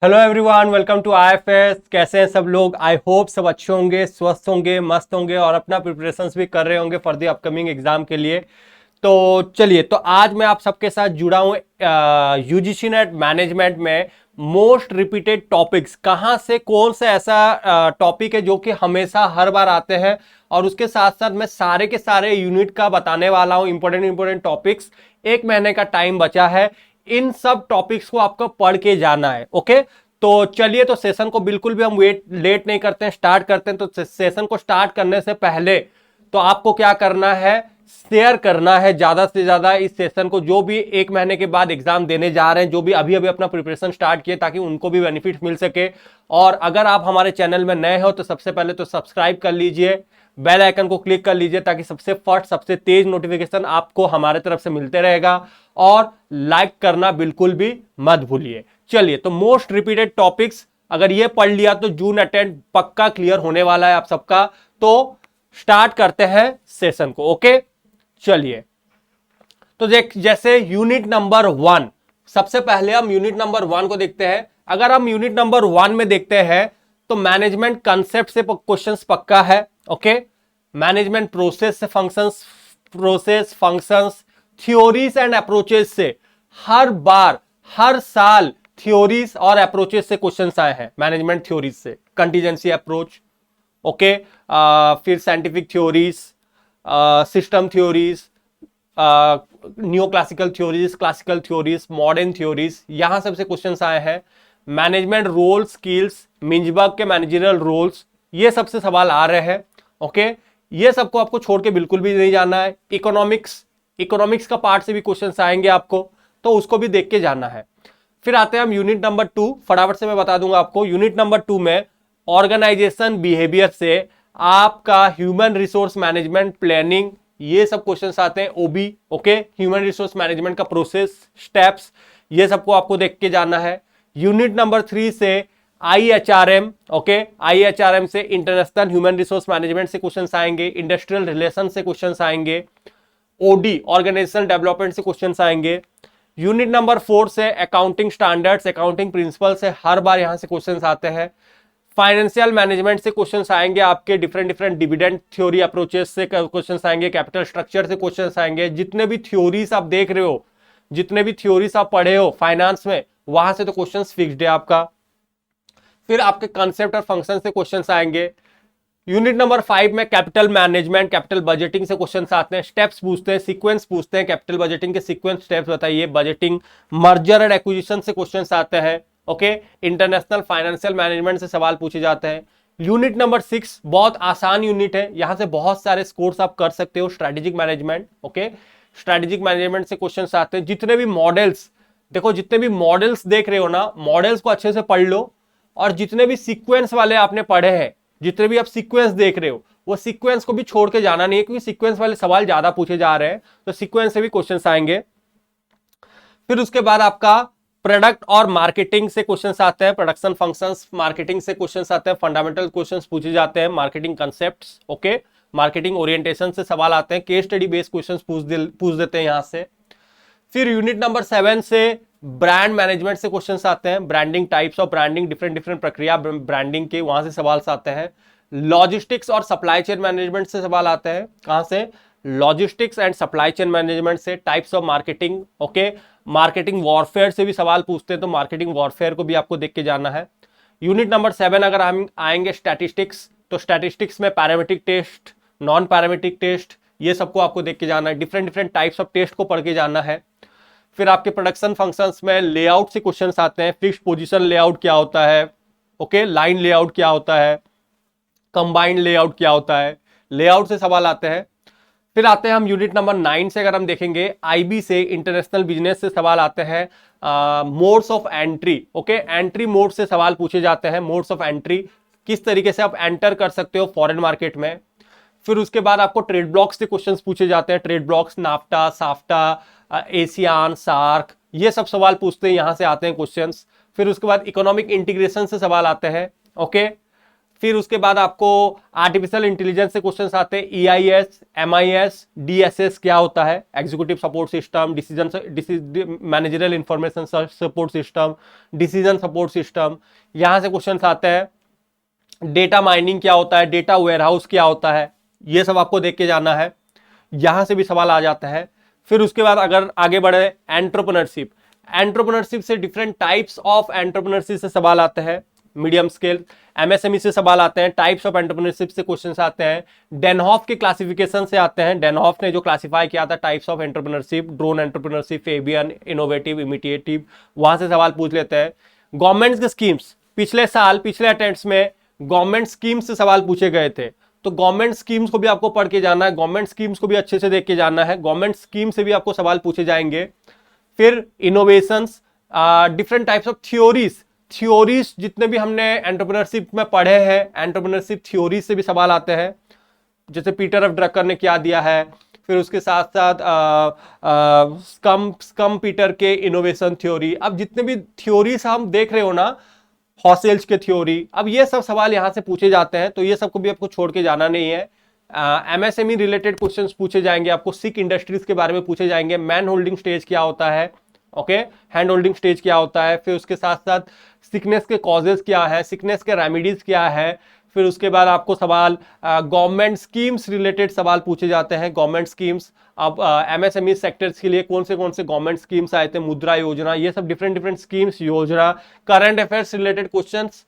Hello everyone, welcome to IFS. कैसे हैं सब लोग? आई होप सब अच्छे होंगे, स्वस्थ होंगे, मस्त होंगे और अपना प्रिपरेशंस भी कर रहे होंगे फॉर द अपकमिंग एग्जाम के लिए। तो चलिए, तो आज मैं आप सबके साथ जुड़ा हूँ यूजीसी नेट मैनेजमेंट में मोस्ट रिपीटेड टॉपिक्स। कहाँ से कौन सा ऐसा टॉपिक है जो कि हमेशा हर बार आते हैं, और उसके साथ साथ मैं सारे के सारे यूनिट का बताने वाला हूँ, इंपॉर्टेंट टॉपिक्स। एक महीने का टाइम बचा है, इन सब टॉपिक्स को आपको पढ़ के जाना है। ओके, तो चलिए, तो सेशन को बिल्कुल भी हम लेट नहीं करते हैं, स्टार्ट करते हैं। तो सेशन को स्टार्ट करने से पहले तो आपको क्या करना है, शेयर करना है ज्यादा से ज्यादा इस सेशन को, जो भी एक महीने के बाद एग्जाम देने जा रहे हैं, जो भी अभी अभी अपना प्रिपरेशन स्टार्ट किए, ताकि उनको भी बेनिफिट मिल सके। और अगर आप हमारे चैनल में नए हो तो सबसे पहले तो सब्सक्राइब कर लीजिए, बेल आइकन को क्लिक कर लीजिए, ताकि सबसे फर्स्ट सबसे तेज नोटिफिकेशन आपको हमारे तरफ से मिलते रहेगा। और लाइक करना बिल्कुल भी मत भूलिए। चलिए, तो मोस्ट रिपीटेड टॉपिक्स अगर ये पढ़ लिया तो जून अटेंड पक्का क्लियर होने वाला है आप सबका। तो स्टार्ट करते हैं सेशन को। ओके, चलिए, तो देख, जैसे यूनिट नंबर 1, सबसे पहले हम यूनिट नंबर 1 को देखते हैं। अगर हम यूनिट नंबर 1 में देखते हैं तो मैनेजमेंट कंसेप्ट से क्वेश्चंस पक्का है। ओके, मैनेजमेंट प्रोसेस से फंक्शंस, थ्योरीज एंड अप्रोचेस से हर बार हर साल थ्योरीज और अप्रोचेस से क्वेश्चंस आए हैं। मैनेजमेंट थ्योरीज से कंटीजेंसी अप्रोच, ओके, फिर scientific theories, system theories, new classical theories, classical theories, modern theories, यहां सबसे क्वेश्चंस आए हैं। मैनेजमेंट रोल स्किल्स, मिंजबर्ग के मैनेजरियल रोल्स, ये सबसे सवाल आ रहे हैं। ओके, ये सबको आपको छोड़ के बिल्कुल भी नहीं जाना है। इकोनॉमिक्स का पार्ट से भी क्वेश्चंस आएंगे आपको, तो उसको भी देख के जाना है। फिर आते हैं हम यूनिट नंबर 2, फटाफट से मैं बता दूंगा आपको। यूनिट नंबर 2 में ऑर्गेनाइजेशन बिहेवियर से आपका ह्यूमन रिसोर्स मैनेजमेंट प्लानिंग, ये सब क्वेश्चंस आते हैं। ओबी, ओके, ह्यूमन रिसोर्स मैनेजमेंट का प्रोसेस, स्टेप्स, ये सबको आपको देख के जाना है। यूनिट नंबर 3 से IHRM, ओके, IHRM से इंटरनेशनल ह्यूमन रिसोर्स मैनेजमेंट से क्वेश्चंस आएंगे, इंडस्ट्रियल रिलेशन से क्वेश्चंस आएंगे, ओडी ऑर्गेनाइजेशनल डेवलपमेंट से क्वेश्चंस आएंगे। यूनिट नंबर 4 से अकाउंटिंग स्टैंडर्ड्स, अकाउंटिंग प्रिंसिपल से हर बार यहां से क्वेश्चंस आते हैं। फाइनेंशियल मैनेजमेंट से क्वेश्चंस आएंगे आपके, डिफरेंट डिविडेंड थ्योरी अप्रोचेस से क्वेश्चंस आएंगे, कैपिटल स्ट्रक्चर से क्वेश्चंस आएंगे। जितने भी थ्योरीज आप देख रहे हो, जितने भी थ्योरीज आप पढ़े हो फाइनेंस में, वहां से तो क्वेश्चंस फिक्स्ड है आपका। फिर आपके कंसेप्ट और फंक्शन से क्वेश्चंस आएंगे। यूनिट नंबर 5 में कैपिटल मैनेजमेंट, कैपिटल बजटिंग से क्वेश्चंस आते हैं, स्टेप्स पूछते हैं, सीक्वेंस पूछते हैं, कैपिटल बजटिंग के सीक्वेंस स्टेप्स बताइए, बजटिंग, मर्जर एंड एक्विजिशन से क्वेश्चंस आते हैं। ओके, इंटरनेशनल फाइनेंशियल मैनेजमेंट से सवाल पूछे जाते हैं। यूनिट नंबर 6 बहुत आसान यूनिट है, यहां से बहुत सारे स्कोर्स आप कर सकते हो। Strategic management, okay, strategic management से क्वेश्चंस आते हैं। जितने भी मॉडल्स, देखो जितने भी मॉडल्स देख रहे हो ना, मॉडल्स को अच्छे से पढ़ लो। और जितने भी सीक्वेंस वाले आपने पढ़े हैं, जितने भी आप सीक्वेंस देख रहे हो, वो सीक्वेंस को भी छोड़ के जाना नहीं है, क्योंकि सीक्वेंस वाले सवाल ज्यादा पूछे जा रहे हैं, तो सीक्वेंस से भी क्वेश्चंस आएंगे। फिर उसके बाद आपका प्रोडक्ट और मार्केटिंग से क्वेश्चंस आते हैं, प्रोडक्शन फंक्शंस, मार्केटिंग से क्वेश्चंस आते हैं, फंडामेंटल क्वेश्चंस पूछे जाते हैं, marketing concepts, okay, marketing orientation से सवाल आते हैं, केस स्टडी बेस्ड क्वेश्चंस पूछ देते हैं यहां से। फिर यूनिट नंबर 7 से ब्रांड मैनेजमेंट से क्वेश्चंस आते हैं, branding, types of branding, different प्रक्रिया ब्रांडिंग के, वहां से सवाल आते हैं। लॉजिस्टिक्स और सप्लाई चेन मैनेजमेंट से सवाल आते हैं, कहां से, logistics and supply chain management से। Types of marketing, okay, marketing warfare से भी सवाल पूछते हैं, तो मार्केटिंग वॉरफेयर को भी आपको देख के जाना है। यूनिट नंबर 7 अगर हम आएंगे स्टैटिस्टिक्स, तो स्टैटिस्टिक्स में parametric test, non parametric test, ये सबको आपको देख के जाना है। डिफरेंट टाइप्स ऑफ टेस्ट को पढ़ के जाना है। फिर आपके प्रोडक्शन फंक्शंस में लेआउट से क्वेश्चंस आते हैं, फिक्स्ड पोजीशन लेआउट क्या होता है, ओके, लाइन लेआउट क्या होता है, कंबाइंड लेआउट क्या होता है, लेआउट से सवाल आते हैं। फिर आते हैं हम यूनिट नंबर 9 से, अगर हम देखेंगे आईबी से, इंटरनेशनल बिजनेस से सवाल आते हैं। Modes of entry, okay, entry mode से सवाल पूछे जाते हैं, मोड्स ऑफ एंट्री, किस तरीके से आप एंटर कर सकते हो फॉरेन मार्केट में। फिर उसके बाद आपको ट्रेड ब्लॉक्स से क्वेश्चंस पूछे जाते हैं, trade blocks, NAFTA, SAFTA, ASEAN, SAARC, ये सब सवाल पूछते हैं, यहां से आते हैं क्वेश्चंस। फिर उसके बाद इकोनॉमिक इंटीग्रेशन से सवाल आते हैं, ओके। फिर उसके बाद आपको आर्टिफिशियल इंटेलिजेंस से क्वेश्चंस आते हैं, EIS, MIS, DSS क्या होता है, executive support system, decision managerial information support system, decision support system, यहां से क्वेश्चंस आते हैं। डेटा माइनिंग क्या होता है, डेटा वेयरहाउस क्या होता है, ये सब आपको देख के जाना है, यहां से भी सवाल आ जाता है। फिर उसके बाद अगर आगे बढ़े, एंटरप्रेन्योरशिप, एंटरप्रेन्योरशिप से डिफरेंट टाइप्स ऑफ एंटरप्रेन्योरशिप से सवाल आते हैं, मीडियम स्केल, MSME से सवाल आते हैं, टाइप्स ऑफ एंटरप्रेन्योरशिप से क्वेश्चंस आते हैं, डेनहॉफ के क्लासिफिकेशन से आते हैं, डेनहॉफ ने जो क्लासिफाई किया था types of entrepreneurship, drone entrepreneurship, Fabian, innovative, imitative, वहां से सवाल पूछ लेते हैं। गवर्नमेंट के स्कीम्स, पिछले साल पिछले अटेम्प्ट्स में गवर्नमेंट स्कीम्स से सवाल पूछे गए थे, तो गवर्नमेंट स्कीम्स को भी आपको पढ़ के जाना है, गवर्नमेंट स्कीम्स को भी अच्छे से देख के जाना है, गवर्नमेंट स्कीम से भी आपको सवाल पूछे जाएंगे। फिर innovations, different types of theories जितने भी हमने एंटरप्रेन्योरशिप में पढ़े हैं, एंटरप्रेन्योरशिप थ्योरी से भी सवाल आते हैं, जैसे पीटर एफ ड्रकर ने क्या दिया है। फिर उसके साथ साथ स्कम पीटर के इनोवेशन थ्योरी, अब जितने भी थ्योरीज हम देख रहे हो ना, हॉसेल्स के थ्योरी, अब ये सब सवाल यहां से पूछे जाते हैं, तो ये सब को भी आपको छोड़ के जाना नहीं है। MSME रिलेटेड क्वेश्चंस पूछे जाएंगे आपको, सिक इंडस्ट्रीज के बारे में पूछे जाएंगे, मैन होल्डिंग स्टेज क्या होता है, ओके, हैंड होल्डिंग स्टेज क्या होता है, फिर उसके साथ साथ सिकनेस के कॉजेज क्या है, सिकनेस के रेमेडीज क्या है, फिर उसके बाद आपको सवाल गवर्नमेंट स्कीम्स रिलेटेड सवाल पूछे जाते हैं, गवर्नमेंट स्कीम्स। अब MSME सेक्टर्स के लिए कौन से गवर्नमेंट स्कीम्स आए थे, मुद्रा योजना, ये सब डिफरेंट स्कीम्स, योजना, current affairs related questions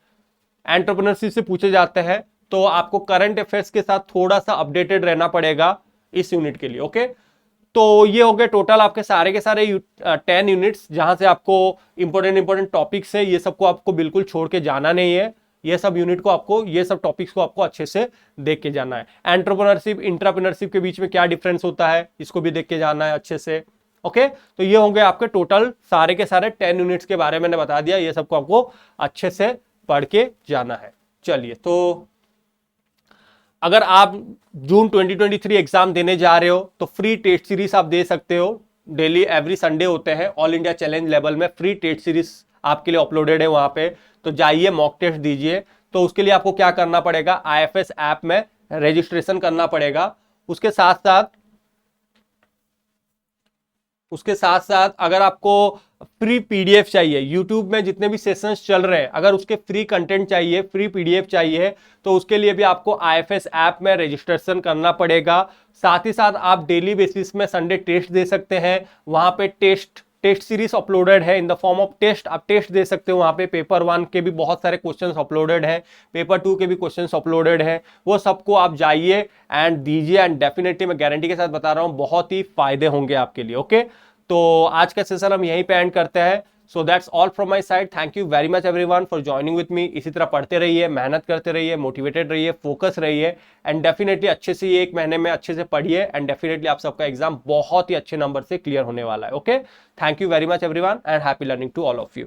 entrepreneurship से पूछे जाते हैं, तो आपको करंट अफेयर्स के साथ थोड़ा सा अपडेटेड रहना पड़ेगा इस यूनिट के लिए, ओके। तो ये हो गए टोटल आपके सारे के सारे 10 यूनिट्स, जहां से आपको इंपॉर्टेंट टॉपिक्स है, ये सबको आपको बिल्कुल छोड़ के जाना नहीं है, ये सब यूनिट को आपको, ये सब टॉपिक्स को आपको अच्छे से देख के जाना है। एंटरप्रेन्योरशिप इंट्राप्रेन्योरशिप के बीच में क्या डिफरेंस होता है, इसको भी देख के जाना है अच्छे से, ओके। तो ये होंगे आपके टोटल सारे के सारे 10 यूनिट्स के बारे में मैंने बता दिया, ये सबको आपको अच्छे से पढ़ के जाना है। चलिए, तो अगर आप जून 2023 एग्जाम देने जा रहे हो तो फ्री टेस्ट सीरीज आप दे सकते हो, डेली एवरी संडे होते हैं, ऑल इंडिया चैलेंज लेवल में फ्री टेस्ट सीरीज आपके लिए अपलोडेड है वहां पे, तो जाइए मॉक टेस्ट दीजिए। तो उसके लिए आपको क्या करना पड़ेगा, IFS ऐप में रजिस्ट्रेशन करना पड़ेगा। उसके साथ साथ अगर आपको फ्री PDF चाहिए, YouTube में जितने भी सेशंस चल रहे हैं, अगर उसके फ्री कंटेंट चाहिए, फ्री PDF चाहिए, तो उसके लिए भी आपको IFS ऐप में रजिस्ट्रेशन करना पड़ेगा। साथ ही साथ आप डेली बेसिस में संडे टेस्ट दे सकते हैं, वहां पे टेस्ट सीरीज अपलोडेड है in the form of test, आप टेस्ट दे सकते हो वहां पे। पेपर 1 के भी बहुत सारे क्वेश्चंस अपलोडेड हैं, पेपर 2 के भी क्वेश्चंस अपलोडेड हैं, वो सबको आप जाइए एंड दीजिए, एंड डेफिनेटली मैं गारंटी के साथ बता रहा हूं बहुत ही फायदे होंगे आपके लिए, ओके। तो आज का सेशन हम यहीं पे एंड करते हैं। So that's all from my side, thank you very much everyone for joining with me. इसी तरह पढ़ते रहिए, मेहनत करते रहिए, मोटिवेटेड रहिए, फोकस रहिए, एंड डेफिनेटली अच्छे से ये 1 महीने में अच्छे से पढ़िए, एंड डेफिनेटली आप सबका एग्जाम बहुत ही अच्छे नंबर से क्लियर होने वाला है, okay. Thank you very much everyone and happy learning to all of you.